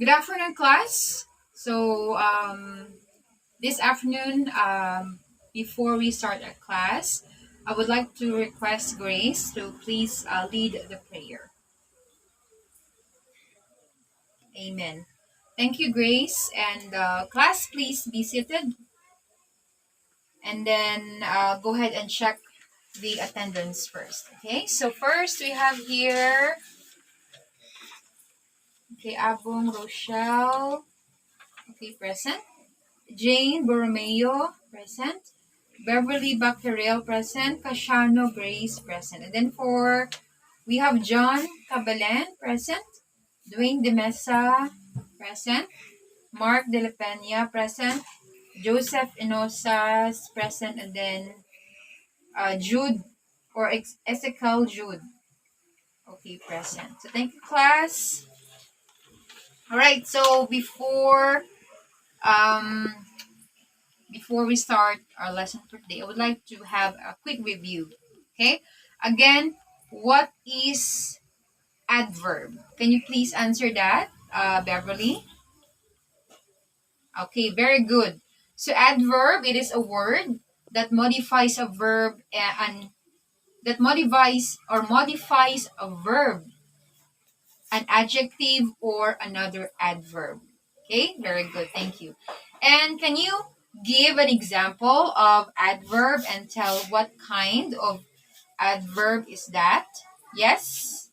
Good afternoon, class. So, this afternoon, before we start our class, I would like to request Grace to please lead the prayer. Amen. Thank you, Grace. And class, please be seated. And then go ahead and check the attendance first. Okay, so first we have here, okay, Abong Rochelle, okay, present. Jane Borromeo, present. Beverly Becquerel, present. Casiano Grace, present. And then we have John Cabalen, present. Dwayne De Mesa, present. Mark De La Peña, present. Joseph Inosas, present. And then Jude, or Ezekiel Jude, okay, present. So thank you, class. All right, so um, before we start our lesson for today, I would like to have a quick review. Okay, again, what is adverb? Can you please answer that, Beverly? Okay, very good. So adverb, it is a word that modifies a verb and that modifies a verb, an adjective, or another adverb. Okay, very good. Thank you. And can you give an example of adverb and tell what kind of adverb is that? Yes.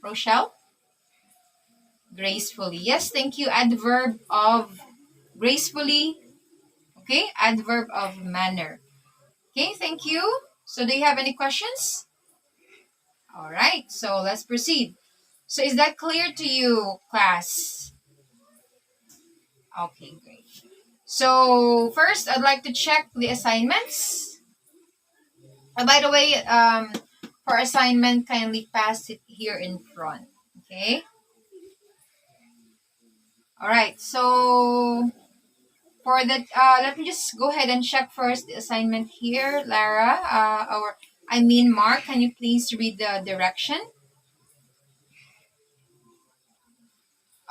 Rochelle? Gracefully. Yes, thank you. Adverb of gracefully. Okay, adverb of manner. Okay, thank you. So do you have any questions? All right, so let's proceed. So is that clear to you, class? Okay, great. So first, I'd like to check the assignments. By the way, for assignment, kindly pass it here in front. Okay. All right. So for that, let me just go ahead and check first the assignment here, Lara. Mark. Can you please read the direction?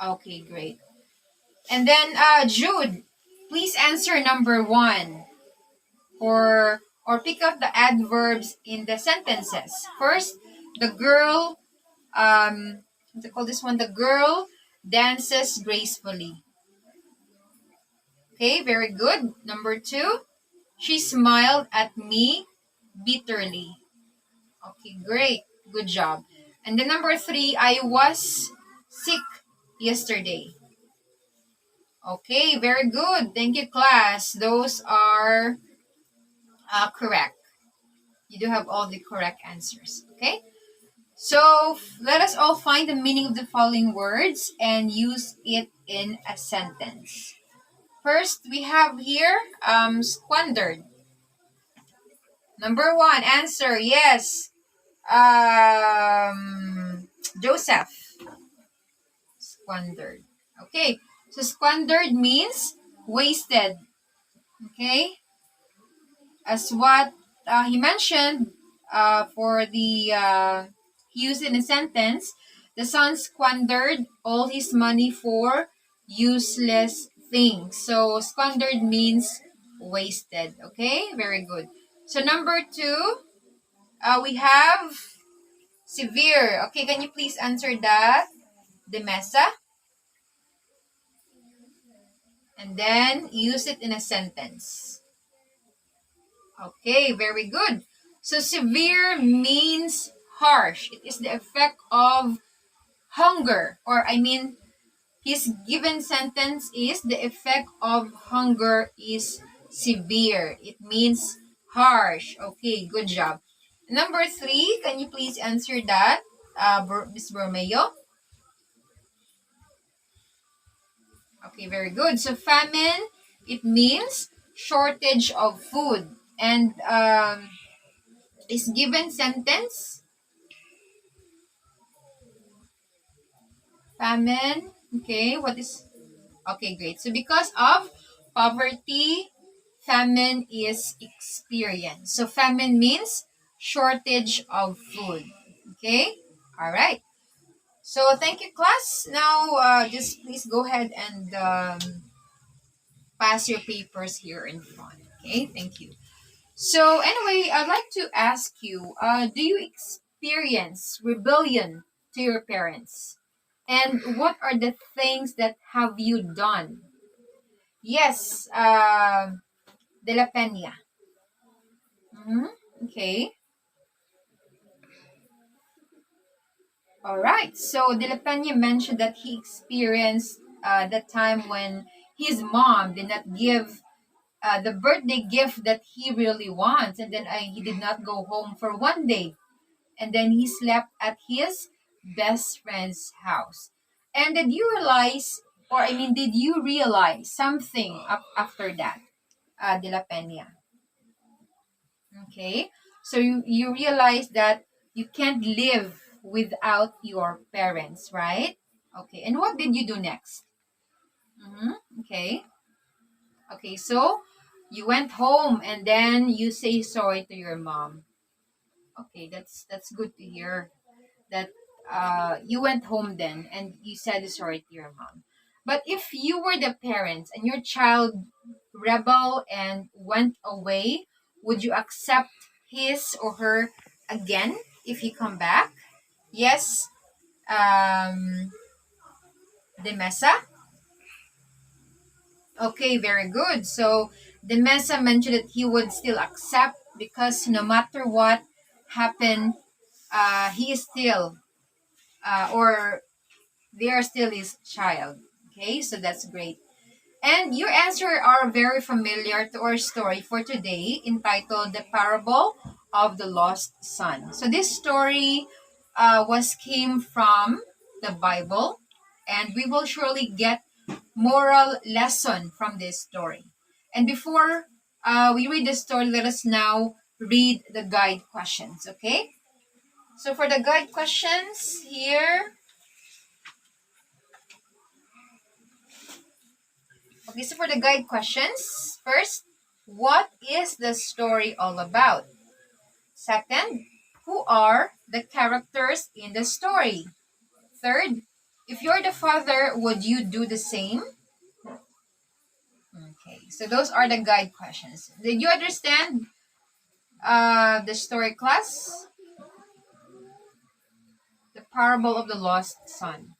Okay, great. And then, Jude, please answer number 1. Or pick up the adverbs in the sentences. First, the girl, what do you call this one? The girl dances gracefully. Okay, very good. Number 2, she smiled at me bitterly. Okay, great. Good job. And then number 3, I was sick yesterday. Okay, very good. Thank you, class. Those are correct. You do have all the correct answers. Okay? So let us all find the meaning of the following words and use it in a sentence. First, we have here squandered. Number 1, answer, yes. Joseph. Squandered. Okay, so squandered means wasted. Okay, as what he mentioned, for the he used in a sentence, the son squandered all his money for useless things. So squandered means wasted. Okay, very good. So number 2, we have severe. Okay, can you please answer that? De mesa. And then use it in a sentence. Okay, very good. So severe means harsh. It is the effect of hunger, or his given sentence is the effect of hunger is severe. It means harsh. Okay, good job. Number 3, can you please answer that, Ms. Bormeo? Okay, very good. So famine, it means shortage of food. And is given sentence famine. Okay, what is okay, great. So because of poverty, famine is experienced. So famine means shortage of food. Okay, all right. So thank you, class. Now, just please go ahead and pass your papers here in front. Okay, thank you. So anyway, I'd like to ask you, do you experience rebellion to your parents? And what are the things that have you done? Yes, De La Peña. Mm-hmm. Okay. All right. So De La Peña mentioned that he experienced the time when his mom did not give the birthday gift that he really wants, and then he did not go home for one day, and then he slept at his best friend's house. And did you realize, or I mean, did you realize something after that, De La Peña? Okay, so you realize that you can't live without your parents, right? Okay, and what did you do next? Mm-hmm. Okay, okay, so you went home and then you say sorry to your mom. Okay, that's good to hear that you went home then and you said sorry to your mom. But if you were the parents and your child rebel and went away, would you accept his or her again if he come back? Yes, the mesa. Okay, very good. So the mesa mentioned that he would still accept because no matter what happened, he is still or they are still his child. Okay, so that's great. And your answer are very familiar to our story for today entitled The Parable of the Lost Son. So this story was came from the Bible, and we will surely get moral lesson from this story. And before we read the story, let us now read the guide questions, okay? So for the guide questions here, okay, so for the guide questions, first, what is the story all about? Second, who are the characters in the story? Third, if you're the father, would you do the same? Okay, so those are the guide questions. Did you understand the story, class? The parable of the lost son.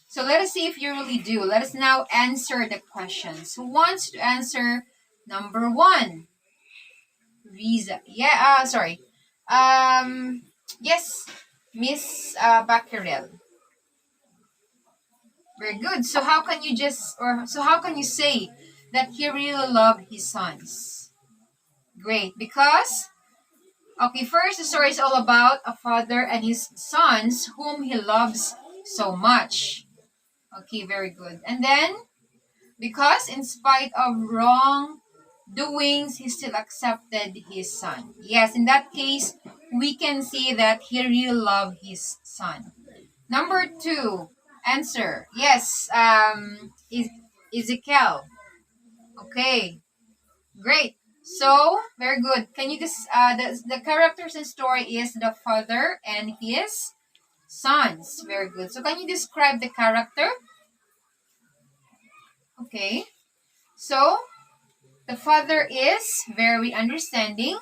So let us see if you really do. Let us now answer the questions. Who wants to answer number one? Visa. Yeah, sorry. Yes, Miss Becquerel. Very good. So how can you how can you say that he really loved his sons? Great, because okay, first the story is all about a father and his sons whom he loves so much. Okay, very good. And then because in spite of wrong doings, he still accepted his son. Yes, in that case, we can see that he really loved his son. Number two, answer. Yes, Ezekiel. Okay, great. So, very good. Can you just, the characters in story is the father and his sons. Very good. So, can you describe the character? Okay. So, the father is very understanding,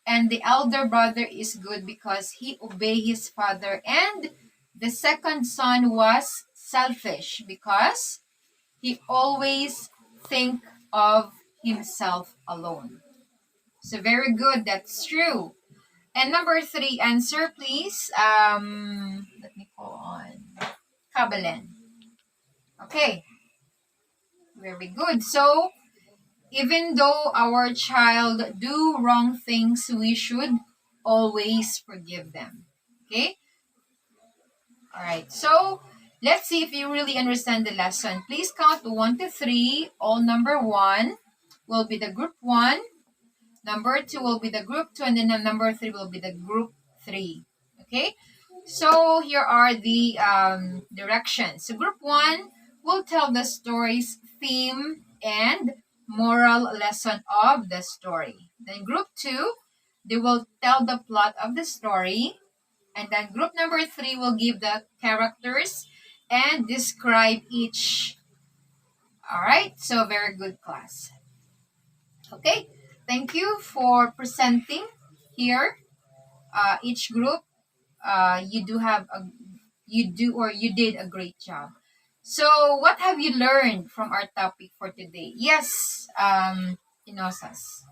and the elder brother is good because he obeyed his father. And the second son was selfish because he always think of himself alone. So very good. That's true. And number three, answer please. Let me call on Kabalen. Okay. Very good. So even though our child do wrong things, we should always forgive them. Okay? All right. So, let's see if you really understand the lesson. Please count 1 to 3. All number 1 will be the group 1. Number 2 will be the group 2. And then the number 3 will be the group 3. Okay? So, here are the directions. So, group 1 will tell the story's theme and moral lesson of the story. Then group 2, they will tell the plot of the story. And then group number 3 will give the characters and describe each. All right, so very good class. Okay, thank you for presenting here. Each group, you do have a you do or you did a great job. So, what have you learned from our topic for today? Yes, Inosas.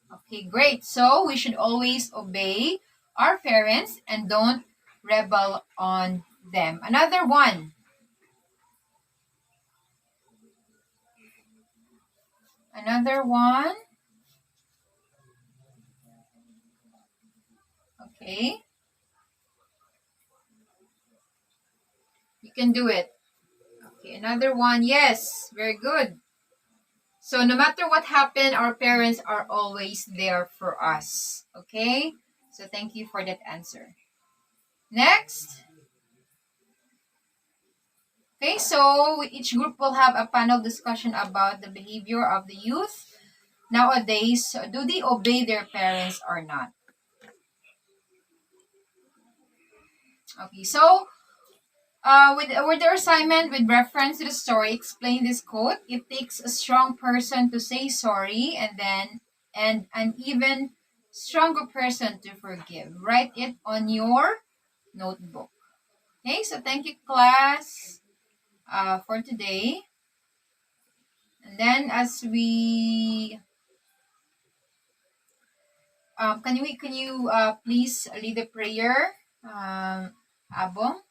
Okay, great. So, we should always obey our parents and don't rebel on them. Another one. Another one. Okay, you can do it. Okay, another one. Yes, very good. So no matter what happened, our parents are always there for us. Okay? So thank you for that answer. Next. Okay, so each group will have a panel discussion about the behavior of the youth nowadays. Do they obey their parents or not? Okay, so with their assignment with reference to the story, explain this quote. It takes a strong person to say sorry, and an even stronger person to forgive. Write it on your notebook. Okay, so thank you, class, for today. And then as we can you please lead the prayer, Abong?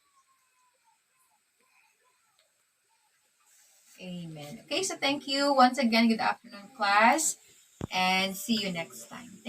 Amen. Okay, so thank you once again. Good afternoon, class, and see you next time. Thank